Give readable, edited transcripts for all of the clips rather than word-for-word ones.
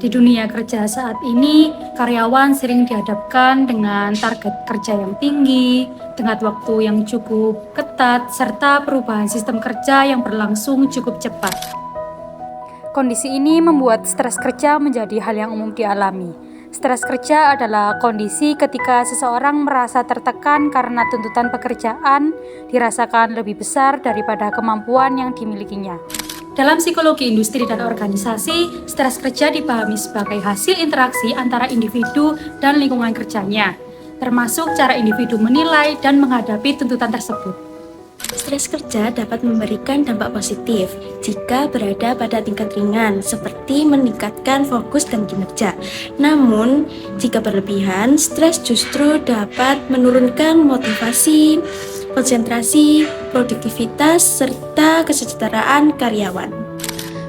Di dunia kerja saat ini, karyawan sering dihadapkan dengan target kerja yang tinggi, tenggat waktu yang cukup ketat, serta perubahan sistem kerja yang berlangsung cukup cepat. Kondisi ini membuat stres kerja menjadi hal yang umum dialami. Stres kerja adalah kondisi ketika seseorang merasa tertekan karena tuntutan pekerjaan dirasakan lebih besar daripada kemampuan yang dimilikinya. Dalam psikologi industri dan organisasi, stres kerja dipahami sebagai hasil interaksi antara individu dan lingkungan kerjanya, termasuk cara individu menilai dan menghadapi tuntutan tersebut. Stres kerja dapat memberikan dampak positif jika berada pada tingkat ringan, seperti meningkatkan fokus dan kinerja. Namun, jika berlebihan, stres justru dapat menurunkan motivasi, konsentrasi, produktivitas, serta kesejahteraan karyawan.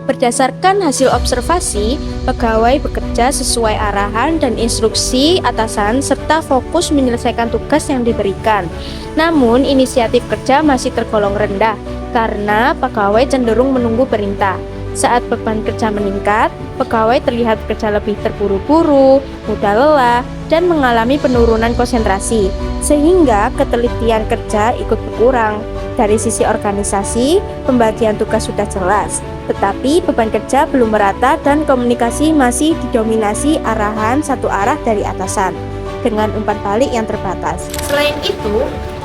Berdasarkan hasil observasi, pegawai bekerja sesuai arahan dan instruksi atasan serta fokus menyelesaikan tugas yang diberikan. Namun, inisiatif kerja masih tergolong rendah karena pegawai cenderung menunggu perintah. Saat beban kerja meningkat, pegawai terlihat bekerja lebih terburu-buru, mudah lelah, dan mengalami penurunan konsentrasi, sehingga ketelitian kerja ikut berkurang. Dari sisi organisasi, pembagian tugas sudah jelas, tetapi beban kerja belum merata dan komunikasi masih didominasi arahan satu arah dari atasan, dengan umpan balik yang terbatas. Selain itu,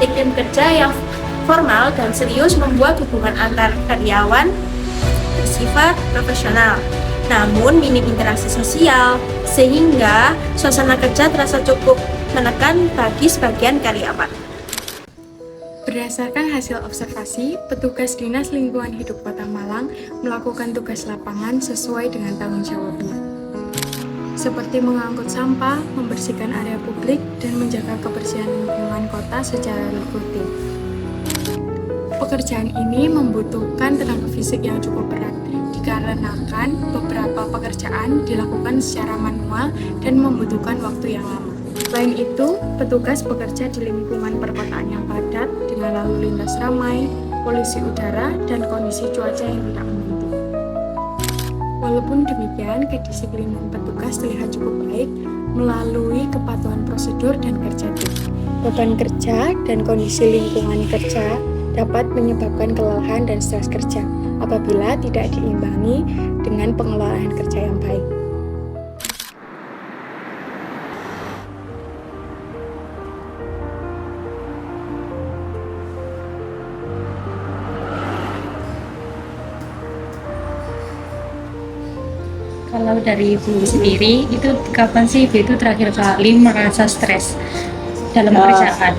iklim kerja yang formal dan serius membuat hubungan antar karyawan bersifat profesional, namun minim interaksi sosial, sehingga suasana kerja terasa cukup menekan bagi sebagian karyawan. Berdasarkan hasil observasi, petugas Dinas Lingkungan Hidup Kota Malang melakukan tugas lapangan sesuai dengan tanggung jawabnya, seperti mengangkut sampah, membersihkan area publik, dan menjaga kebersihan lingkungan kota secara rutin. Pekerjaan ini membutuhkan tenaga fisik yang cukup berat, dikarenakan beberapa pekerjaan dilakukan secara manual dan membutuhkan waktu yang lama. Selain itu, petugas bekerja di lingkungan perkotaan yang padat dengan lalu lintas ramai, polusi udara, dan kondisi cuaca yang tidak menentu. Walaupun demikian, kedisiplinan petugas terlihat cukup baik melalui kepatuhan prosedur dan kerja tim. Beban kerja dan kondisi lingkungan kerja dapat menyebabkan kelelahan dan stres kerja apabila tidak diimbangi dengan pengelolaan kerja yang baik. Kalau dari Ibu sendiri, itu kapan sih Ibu itu terakhir kali merasa stres dalam pekerjaan?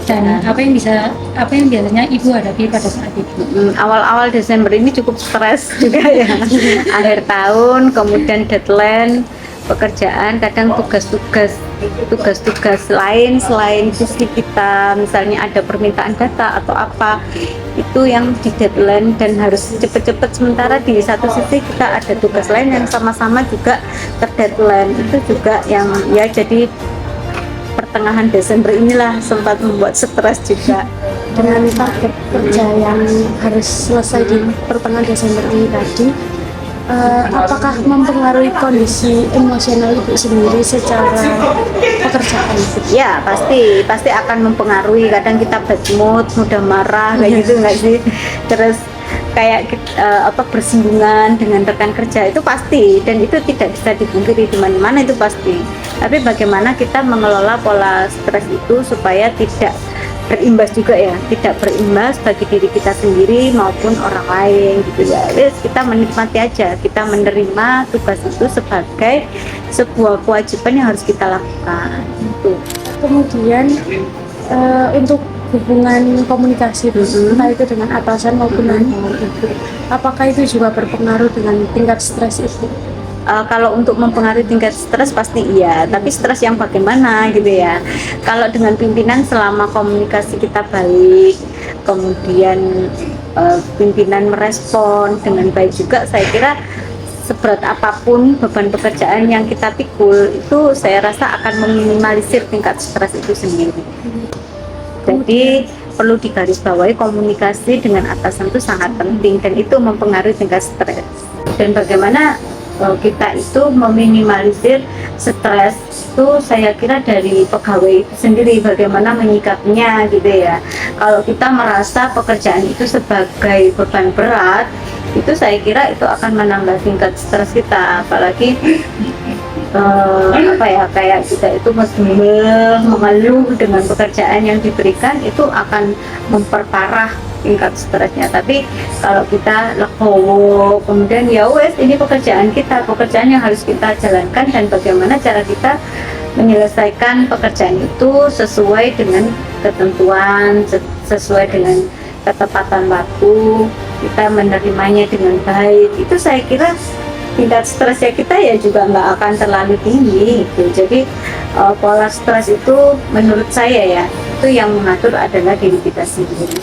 Dan apa yang biasanya Ibu hadapi pada saat itu? Awal-awal Desember ini cukup stres juga ya. Akhir tahun, kemudian deadline pekerjaan, kadang tugas-tugas lain selain sisi kita, misalnya ada permintaan data atau apa, itu yang di deadline dan harus cepet-cepet, sementara di satu sisi kita ada tugas lain yang sama-sama juga terdeadline. Itu juga yang ya, jadi pertengahan Desember inilah sempat membuat stres juga. Dengan target kerja yang harus selesai di pertengahan Desember ini tadi, apakah mempengaruhi kondisi emosional Ibu sendiri secara pekerjaan? Ya, pasti akan mempengaruhi. Kadang kita bad mood, mudah marah kayak gitu nggak sih? Terus kayak bersinggungan dengan rekan kerja itu pasti, dan itu tidak bisa dipungkiri di mana-mana, itu pasti. Tapi bagaimana kita mengelola pola stres itu supaya tidak berimbas juga ya, tidak berimbas bagi diri kita sendiri maupun orang lain gitu ya. Terus kita menikmati aja, kita menerima tugas itu sebagai sebuah kewajiban yang harus kita lakukan gitu. Kemudian untuk hubungan komunikasi entah itu dengan atasan maupun dengan Ibu, apakah itu juga berpengaruh dengan tingkat stres itu? Kalau untuk mempengaruhi tingkat stres pasti iya, tapi stres yang bagaimana gitu ya. Kalau dengan pimpinan selama komunikasi kita baik, kemudian pimpinan merespon dengan baik juga, saya kira seberat apapun beban pekerjaan yang kita pikul, itu saya rasa akan meminimalisir tingkat stres itu sendiri. Jadi perlu digarisbawahi, komunikasi dengan atasan itu sangat penting dan itu mempengaruhi tingkat stres. Dan bagaimana kita itu meminimalisir stres itu, saya kira dari pegawai itu sendiri bagaimana menyikapinya gitu ya. Kalau kita merasa pekerjaan itu sebagai beban berat, itu saya kira itu akan menambah tingkat stres kita, apalagi kayak kita itu mengeluh dengan pekerjaan yang diberikan, itu akan memperparah tingkat stresnya. Tapi kalau kita legowo, kemudian ya wes ini pekerjaan yang harus kita jalankan, dan bagaimana cara kita menyelesaikan pekerjaan itu sesuai dengan ketentuan, sesuai dengan ketepatan waktu, kita menerimanya dengan baik, itu saya kira tingkat stresnya kita ya juga nggak akan terlalu tinggi gitu. Jadi pola stres itu menurut saya ya, itu yang mengatur adalah diri kita sendiri.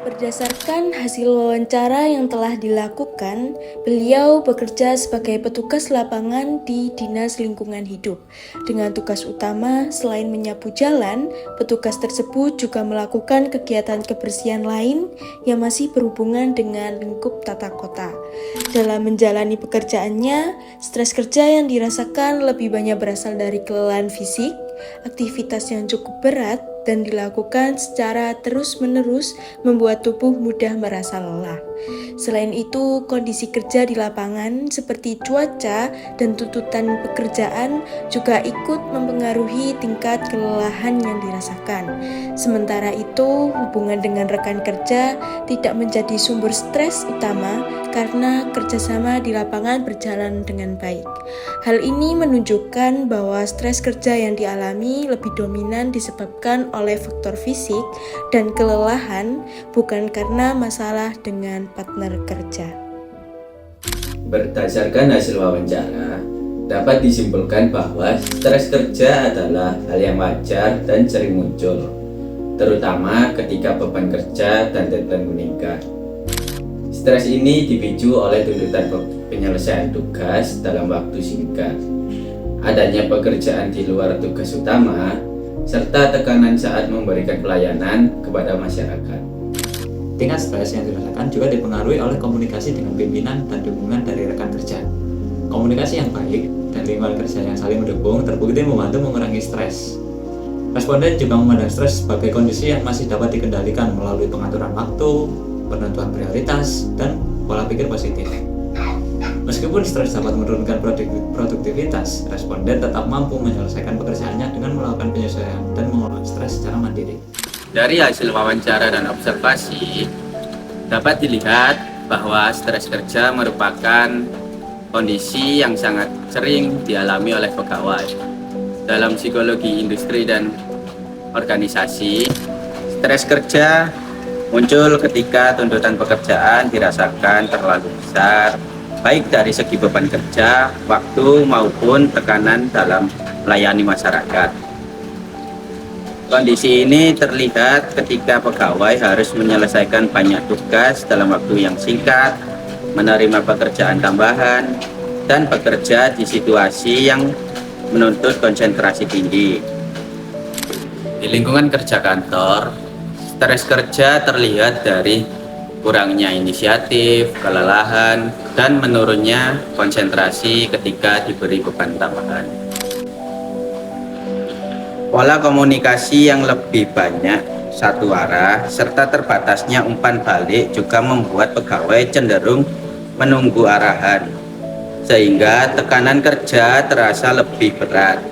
Berdasarkan hasil wawancara yang telah dilakukan, beliau bekerja sebagai petugas lapangan di Dinas Lingkungan Hidup. Dengan tugas utama, selain menyapu jalan, petugas tersebut juga melakukan kegiatan kebersihan lain yang masih berhubungan dengan lingkup tata kota. Dalam menjalani pekerjaannya, stres kerja yang dirasakan lebih banyak berasal dari kelelahan fisik, aktivitas yang cukup berat, dan dilakukan secara terus-menerus membuat tubuh mudah merasa lelah. Selain itu, kondisi kerja di lapangan seperti cuaca dan tuntutan pekerjaan juga ikut mempengaruhi tingkat kelelahan yang dirasakan. Sementara itu, hubungan dengan rekan kerja tidak menjadi sumber stres utama karena kerjasama di lapangan berjalan dengan baik. Hal ini menunjukkan bahwa stres kerja yang dialami lebih dominan disebabkan oleh faktor fisik dan kelelahan, bukan karena masalah dengan partner kerja. Berdasarkan hasil wawancara, dapat disimpulkan bahwa stres kerja adalah hal yang wajar dan sering muncul, terutama ketika beban kerja dan deadline meningkat. Stres ini dipicu oleh tuntutan penyelesaian tugas dalam waktu singkat, adanya pekerjaan di luar tugas utama, serta tekanan saat memberikan pelayanan kepada masyarakat. Tingkat stres yang dirasakan juga dipengaruhi oleh komunikasi dengan pimpinan dan dukungan dari rekan kerja. Komunikasi yang baik dan lingkungan kerja yang saling mendukung terbukti membantu mengurangi stres. Responden juga memandang stres sebagai kondisi yang masih dapat dikendalikan melalui pengaturan waktu, penentuan prioritas, dan pola pikir positif. Meskipun stres dapat menurunkan produktivitas, responden tetap mampu menyelesaikan pekerjaannya dengan melakukan penyesuaian dan mengelola stres secara mandiri. Dari hasil wawancara dan observasi, dapat dilihat bahwa stres kerja merupakan kondisi yang sangat sering dialami oleh pegawai. Dalam psikologi industri dan organisasi, stres kerja muncul ketika tuntutan pekerjaan dirasakan terlalu besar, baik dari segi beban kerja, waktu, maupun tekanan dalam melayani masyarakat. Kondisi ini terlihat ketika pegawai harus menyelesaikan banyak tugas dalam waktu yang singkat, menerima pekerjaan tambahan, dan bekerja di situasi yang menuntut konsentrasi tinggi. Di lingkungan kerja kantor, stres kerja terlihat dari kurangnya inisiatif, kelelahan, dan menurunnya konsentrasi ketika diberi beban tambahan. Pola komunikasi yang lebih banyak satu arah serta terbatasnya umpan balik juga membuat pegawai cenderung menunggu arahan, sehingga tekanan kerja terasa lebih berat.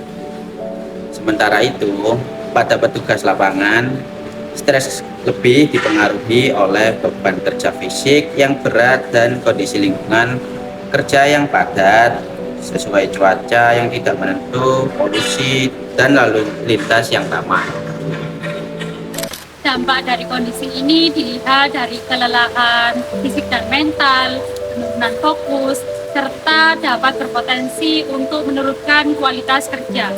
Sementara itu, pada petugas lapangan, stres lebih dipengaruhi oleh beban kerja fisik yang berat dan kondisi lingkungan kerja yang padat, sesuai cuaca yang tidak menentu, polusi, dan lalu lintas yang ramah. Dampak dari kondisi ini dilihat dari kelelahan fisik dan mental, penurunan fokus, serta dapat berpotensi untuk menurunkan kualitas kerja.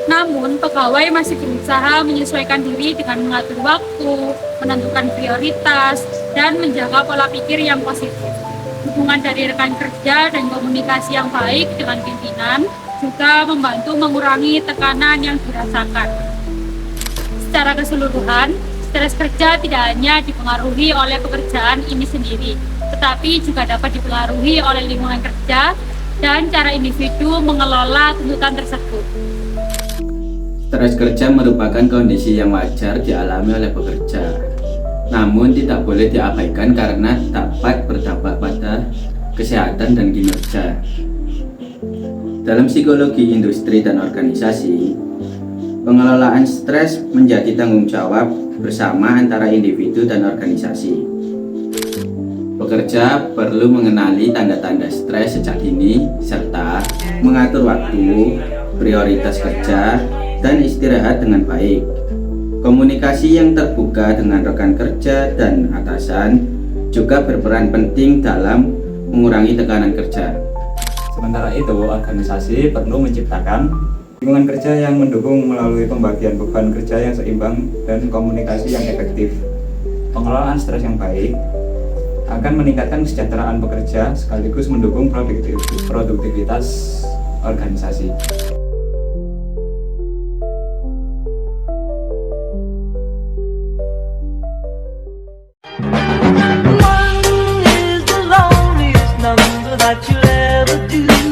Namun, pegawai masih berusaha menyesuaikan diri dengan mengatur waktu, menentukan prioritas, dan menjaga pola pikir yang positif. Dukungan dari rekan kerja dan komunikasi yang baik dengan pimpinan juga membantu mengurangi tekanan yang dirasakan. secara keseluruhan, stres kerja tidak hanya dipengaruhi oleh pekerjaan ini sendiri, tetapi juga dapat dipengaruhi oleh lingkungan kerja dan cara individu mengelola tuntutan tersebut. Stres kerja merupakan kondisi yang wajar dialami oleh pekerja, namun tidak boleh diabaikan karena dapat berdampak pada kesehatan dan kinerja. Dalam psikologi industri dan organisasi, pengelolaan stres menjadi tanggung jawab bersama antara individu dan organisasi. Pekerja perlu mengenali tanda-tanda stres sejak dini serta mengatur waktu, prioritas kerja, dan istirahat dengan baik. Komunikasi yang terbuka dengan rekan kerja dan atasan juga berperan penting dalam mengurangi tekanan kerja. Sementara itu, organisasi perlu menciptakan lingkungan kerja yang mendukung melalui pembagian beban kerja yang seimbang dan komunikasi yang efektif. Pengelolaan stres yang baik akan meningkatkan kesejahteraan pekerja sekaligus mendukung produktivitas organisasi. One is the loneliest number that you'll ever do.